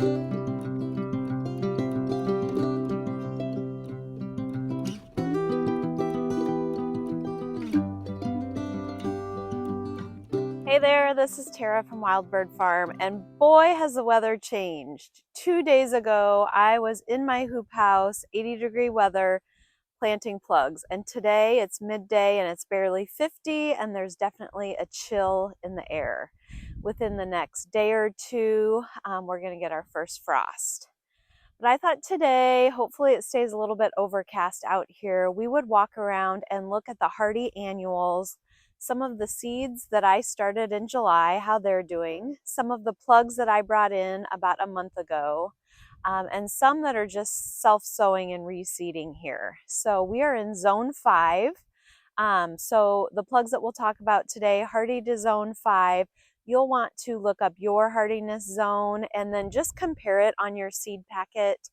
Hey there, this is Tara from Wild Bird Farm, and boy has the weather changed. 2 days ago, I was in my hoop house, 80-degree weather, planting plugs, and today it's midday and it's barely 50 and there's definitely a chill in the air. Within the next day or two, we're going to get our first frost. But I thought today, hopefully it stays a little bit overcast out here, we would walk around and look at the hardy annuals, some of the seeds that I started in July, how they're doing, some of the plugs that I brought in about a month ago, and some that are just self-sowing and reseeding here. So we are in zone 5. So the plugs that we'll talk about today, hardy to zone 5, you'll want to look up your hardiness zone and then just compare it on your seed packet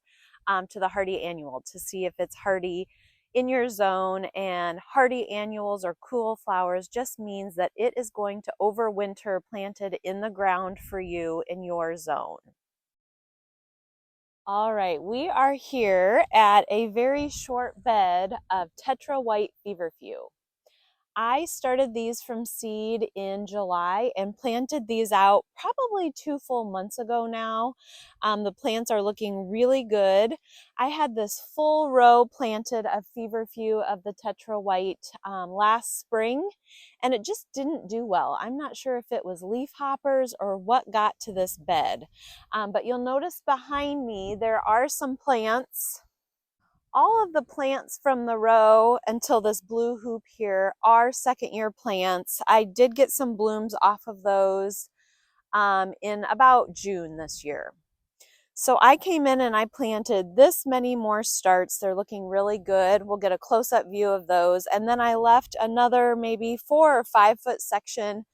to the hardy annual to see if it's hardy in your zone. And hardy annuals or cool flowers just means that it is going to overwinter planted in the ground for you in your zone. All right, we are here at a very short bed of Tetra white feverfew. I started these from seed in July and planted these out probably 2 full months ago now. The plants are looking really good. I had this full row planted of Feverfew of the Tetra White last spring, and it just didn't do well. I'm not sure if it was leaf hoppers or what got to this bed. But you'll notice behind me there are some plants. All of the plants from the row until this blue hoop here are second-year plants. I did get some blooms off of those in about June this year. So I came in and I planted this many more starts. They're looking really good. We'll get a close-up view of those. And then I left another maybe 4 or 5 foot section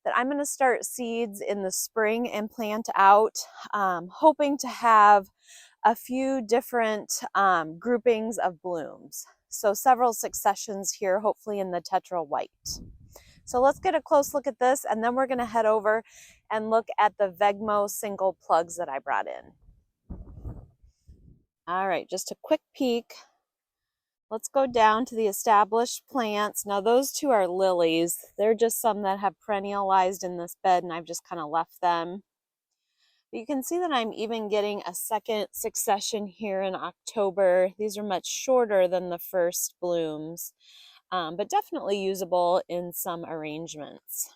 that I'm going to start seeds in the spring and plant out, hoping to have a few different groupings of blooms. So several successions here, hopefully in the Tetra White. So let's get a close look at this, and then we're going to head over and look at the Vegmo single plugs that I brought in. All right, just a quick peek. Let's go down to the established plants. Now those two are lilies. They're just some that have perennialized in this bed, and I've just kind of left them. But you can see that I'm even getting a second succession here in October. These are much shorter than the first blooms, but definitely usable in some arrangements.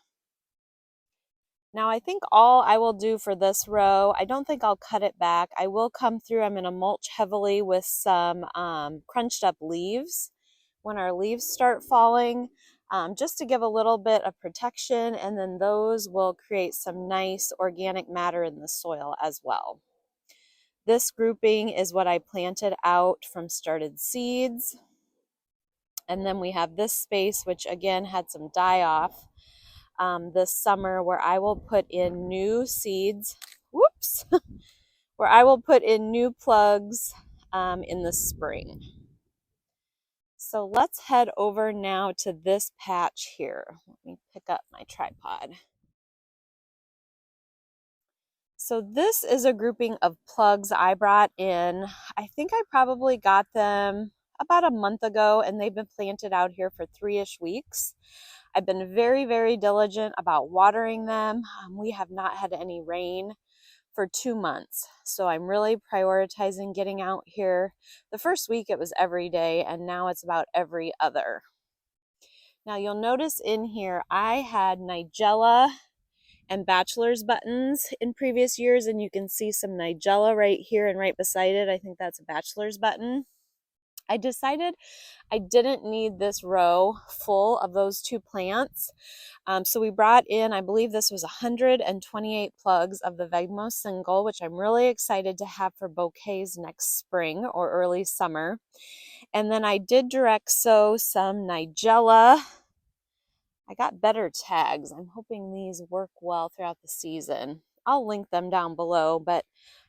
Now I think all I will do for this row, I don't think I'll cut it back. I will come through, I'm going to mulch heavily with some crunched up leaves when our leaves start falling. Just to give a little bit of protection, and then those will create some nice organic matter in the soil as well. This grouping is what I planted out from started seeds. And then we have this space, which again had some die off this summer, where I will put in new seeds. Whoops! Where I will put in new plugs in the spring. So let's head over now to this patch here. Let me pick up my tripod. So this is a grouping of plugs I brought in. I think I probably got them about a month ago, and they've been planted out here for 3-ish weeks. I've been very, very diligent about watering them. We have not had any rain for 2 months. So I'm really prioritizing getting out here. The first week it was every day, and now it's about every other. Now you'll notice in here I had Nigella and bachelor's buttons in previous years, and you can see some Nigella right here and right beside it. I think that's a bachelor's button. I decided I didn't need this row full of those 2 plants. So we brought in, I believe this was 128 plugs of the Vegmo single, which I'm really excited to have for bouquets next spring or early summer. And then I did direct sow some Nigella. I got better tags. I'm hoping these work well throughout the season. I'll link them down below, but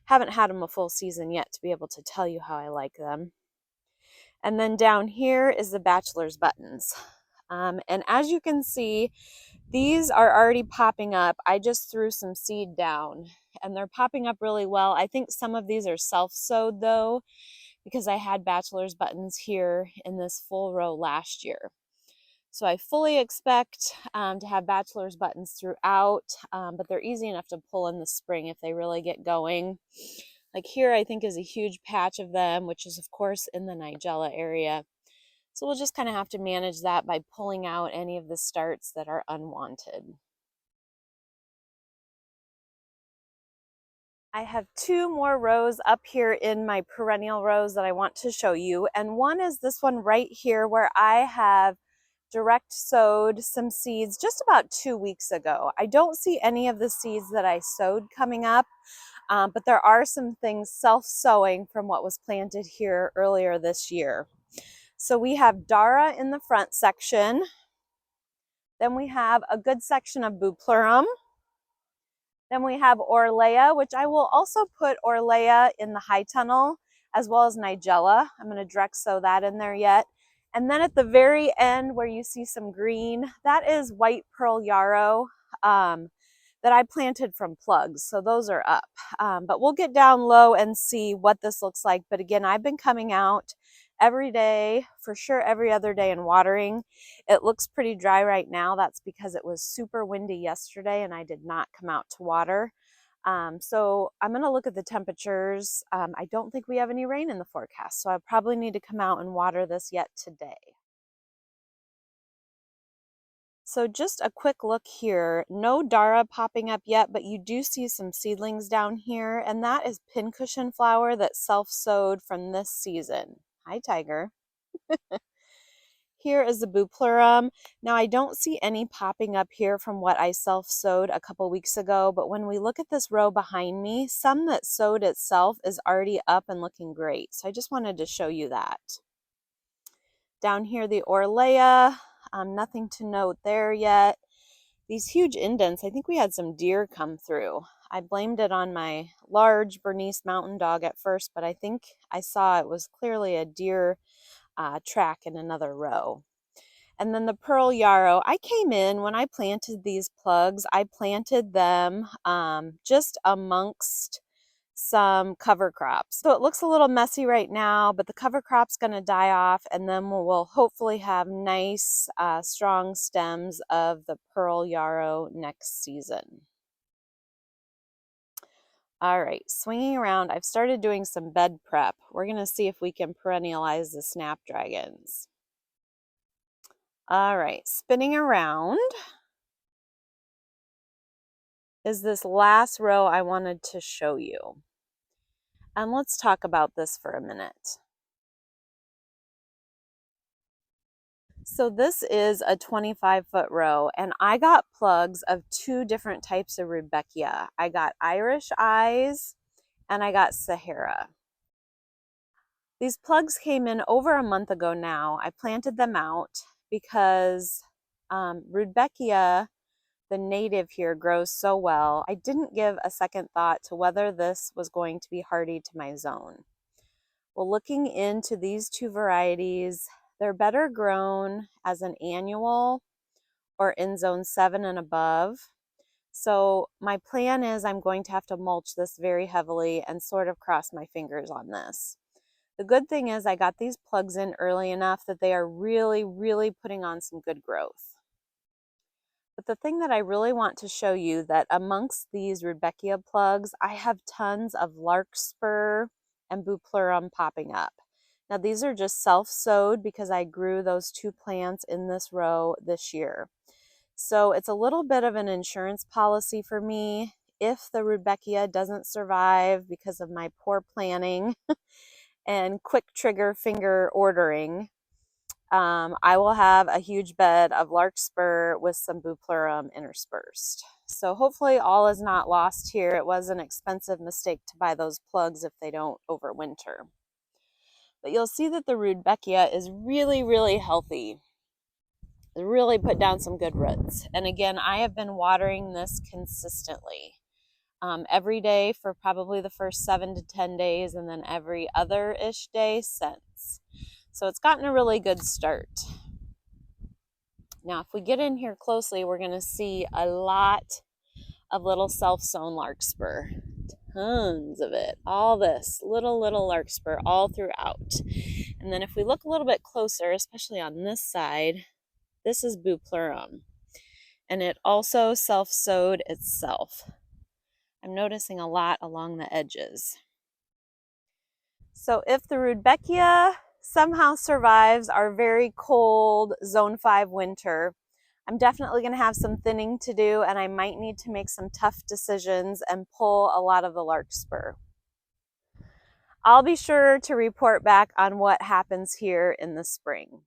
haven't had them a full season yet to be able to tell you how I like them. And then down here is the bachelor's buttons. And as you can see, these are already popping up. I just threw some seed down, and they're popping up really well. I think some of these are self-sowed though, because I had bachelor's buttons here in this full row last year. So I fully expect to have bachelor's buttons throughout, but they're easy enough to pull in the spring if they really get going. Like here, I think is a huge patch of them, which is of course in the Nigella area. So we'll just kind of have to manage that by pulling out any of the starts that are unwanted. I have two more rows up here in my perennial rows that I want to show you. And one is this one right here where I have direct sowed some seeds just about 2 weeks ago. I don't see any of the seeds that I sowed coming up, but there are some things self-sowing from what was planted here earlier this year. So we have Dara in the front section. Then we have a good section of Bupleurum. Then we have Orlea, which I will also put Orlea in the high tunnel, as well as Nigella. I'm going to direct sow that in there yet. And then at the very end where you see some green, that is white pearl yarrow that I planted from plugs. So those are up. But we'll get down low and see what this looks like. But again, I've been coming out every day, for sure every other day, and watering. It looks pretty dry right now. That's because it was super windy yesterday and I did not come out to water. So I'm going to look at the temperatures. I don't think we have any rain in the forecast, so I probably need to come out and water this yet today. So just a quick look here. No Dara popping up yet, but you do see some seedlings down here, and that is pincushion flower that self-sowed from this season. Hi, Tiger. Here is the Bupleurum. Now I don't see any popping up here from what I self-sowed a couple weeks ago, but when we look at this row behind me, some that sowed itself is already up and looking great. So I just wanted to show you that. Down here, the Orlea, nothing to note there yet. These huge indents, I think we had some deer come through. I blamed it on my large Bernese mountain dog at first, but I think I saw it was clearly a deer track in another row. And then the pearl yarrow, I came in when I planted these plugs, I planted them just amongst some cover crops. So it looks a little messy right now, but the cover crop's going to die off, and then we'll hopefully have nice strong stems of the pearl yarrow next season. All right, swinging around, I've started doing some bed prep. We're going to see if we can perennialize the snapdragons. All right, spinning around is this last row I wanted to show you. And let's talk about this for a minute. So this is a 25-foot row, and I got plugs of two different types of Rudbeckia. I got Irish Eyes and I got Sahara. These plugs came in over a month ago now. I planted them out because Rudbeckia, the native here, grows so well. I didn't give a second thought to whether this was going to be hardy to my zone. Well, looking into these two varieties, they're better grown as an annual or in zone 7 and above. So my plan is I'm going to have to mulch this very heavily and sort of cross my fingers on this. The good thing is I got these plugs in early enough that they are really, really putting on some good growth. But the thing that I really want to show you, that amongst these Rudbeckia plugs, I have tons of larkspur and Bupleurum popping up. Now these are just self-sowed because I grew those two plants in this row this year. So it's a little bit of an insurance policy for me. If the Rudbeckia doesn't survive because of my poor planning and quick trigger finger ordering, I will have a huge bed of larkspur with some Bupleurum interspersed. So hopefully all is not lost here. It was an expensive mistake to buy those plugs if they don't overwinter. But you'll see that the Rudbeckia is really, really healthy. It really put down some good roots. And again, I have been watering this consistently. Every day for probably the first 7 to 10 days, and then every other-ish day since. So it's gotten a really good start. Now, if we get in here closely, we're going to see a lot of little self-sown larkspur. tons of it. All this little larkspur all throughout. And then if we look a little bit closer, especially on this side, this is bupleurum. And it also self-sowed itself. I'm noticing a lot along the edges. So if the Rudbeckia somehow survives our very cold Zone 5 winter, I'm definitely going to have some thinning to do, and I might need to make some tough decisions and pull a lot of the larkspur. I'll be sure to report back on what happens here in the spring.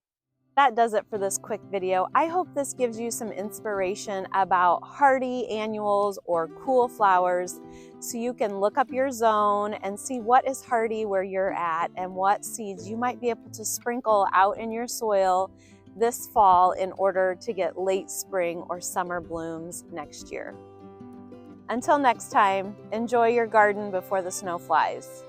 That does it for this quick video. I hope this gives you some inspiration about hardy annuals or cool flowers, so you can look up your zone and see what is hardy where you're at and what seeds you might be able to sprinkle out in your soil this fall in order to get late spring or summer blooms next year. Until next time, enjoy your garden before the snow flies.